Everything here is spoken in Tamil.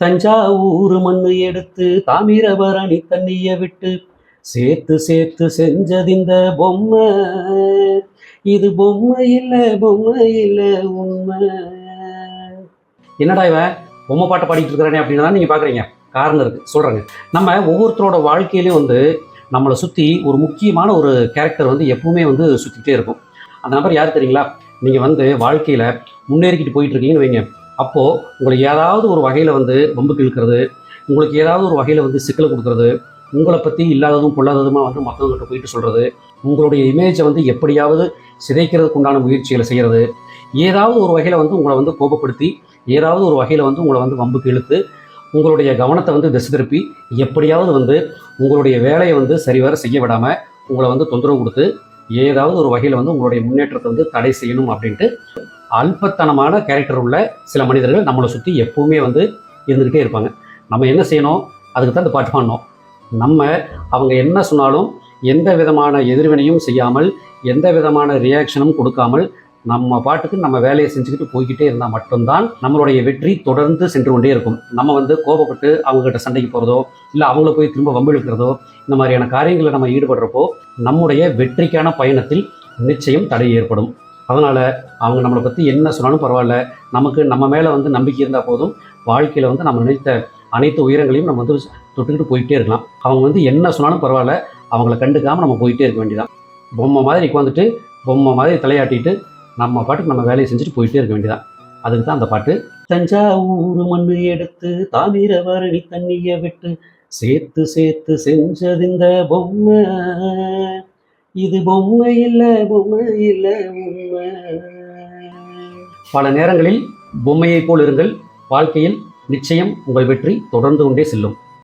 தஞ்சாவூர் மண்ணு எடுத்து தாமிரபரணி தண்ணிய விட்டு சேர்த்து சேர்த்து செஞ்சதிந்த பொம்மை. இது பொம்மை இல்லை உண்மை. என்னடா இவன் பொம்மை பாட்டை பாடிட்டு இருக்கிறானே அப்படின்னு தான் நீங்கள் பார்க்குறீங்க. காரணம் இருக்குது, சொல்கிறேங்க. நம்ம ஒவ்வொருத்தரோட வாழ்க்கையிலையும் வந்து நம்மளை சுற்றி ஒரு முக்கியமான ஒரு கேரக்டர் வந்து எப்பவுமே வந்து சுற்றிக்கிட்டே இருக்கும். அந்த நபர் யார் தெரியுங்களா? நீங்கள் வந்து வாழ்க்கையில் முன்னேறிக்கிட்டு போயிட்டு இருக்கீங்கன்னு வைங்க. அப்போது உங்களுக்கு ஏதாவது ஒரு வகையில் வந்து வம்புக்கு இழுக்கிறது, உங்களுக்கு ஏதாவது ஒரு வகையில் வந்து சிக்கலை கொடுக்குறது, உங்களை பற்றி இல்லாததும் பொல்லாததுமா வந்து மற்றவங்ககிட்ட போயிட்டு சொல்கிறது, உங்களுடைய இமேஜை வந்து எப்படியாவது சிதைக்கிறதுக்கு உண்டான முயற்சிகளை செய்கிறது, ஏதாவது ஒரு வகையில் வந்து உங்களை வந்து கோபப்படுத்தி, ஏதாவது ஒரு வகையில் வந்து உங்களை வந்து வம்புக்கு இழுத்து உங்களுடைய கவனத்தை வந்து திசை திருப்பி எப்படியாவது வந்து உங்களுடைய வேலையை வந்து சரிவர செய்ய விடாமல் உங்களை வந்து தொந்தரவு கொடுத்து ஏதாவது ஒரு வகையில் வந்து உங்களுடைய முன்னேற்றத்தை வந்து தடை செய்யணும் அப்படின்ட்டு அல்பத்தனமான கேரக்டர் உள்ள சில மனிதர்கள் நம்மளை சுற்றி எப்பவுமே வந்து இருந்துக்கிட்டே இருப்பாங்க. நம்ம என்ன செய்யணும்? அதுக்கு தான் இந்த பாட்டு பாடணும். நம்ம அவங்க என்ன சொன்னாலும் எந்த விதமான எதிர்வினையும் செய்யாமல், எந்த விதமான ரியாக்ஷனும் கொடுக்காமல் நம்ம பாட்டுக்கு நம்ம வேலையை செஞ்சுக்கிட்டு போய்கிட்டே இருந்தால் மட்டும்தான் நம்மளுடைய வெற்றி தொடர்ந்து சென்று கொண்டே இருக்கும். நம்ம வந்து கோபப்பட்டு அவங்ககிட்ட சண்டைக்கு போகிறதோ, இல்லை அவங்கள போய் திரும்ப வம்பு இழுக்கிறதோ, இந்த மாதிரியான காரியங்களை நம்ம ஈடுபடுறப்போ நம்முடைய வெற்றிக்கான பயணத்தில் நிச்சயம் தடை ஏற்படும். அதனால் அவங்க நம்மளை பற்றி என்ன சொன்னாலும் பரவாயில்ல, நமக்கு நம்ம மேலே வந்து நம்பிக்கை இருந்தால் போதும். வாழ்க்கையில் வந்து நம்ம நினைத்த அனைத்து உயரங்களையும் நம்ம வந்து தொட்டுக்கிட்டு போயிட்டே இருக்கலாம். அவங்க வந்து என்ன சொன்னாலும் பரவாயில்ல, அவங்கள கண்டுக்காமல் நம்ம போயிட்டே இருக்க வேண்டியதான். பொம்மை மாதிரி உட்காந்துட்டு பொம்மை மாதிரி தலையாட்டிட்டு நம்ம பாட்டுக்கு நம்ம வேலையை செஞ்சுட்டு போயிட்டே இருக்க வேண்டியதான். அதுக்கு தான் அந்த பாட்டு. தஞ்சாவூர் மண்ணு எடுத்து தாமிரபரணி தண்ணிய விட்டு சேர்த்து சேர்த்து செஞ்சதிந்த பொம்மை. இது பொம்மை இல்லை உண்மை. பல நேரங்களில் பொம்மையை போல் இருங்கள். வாழ்க்கையில் நிச்சயம் உங்கள் வெற்றி தொடர்ந்து கொண்டே செல்லும்.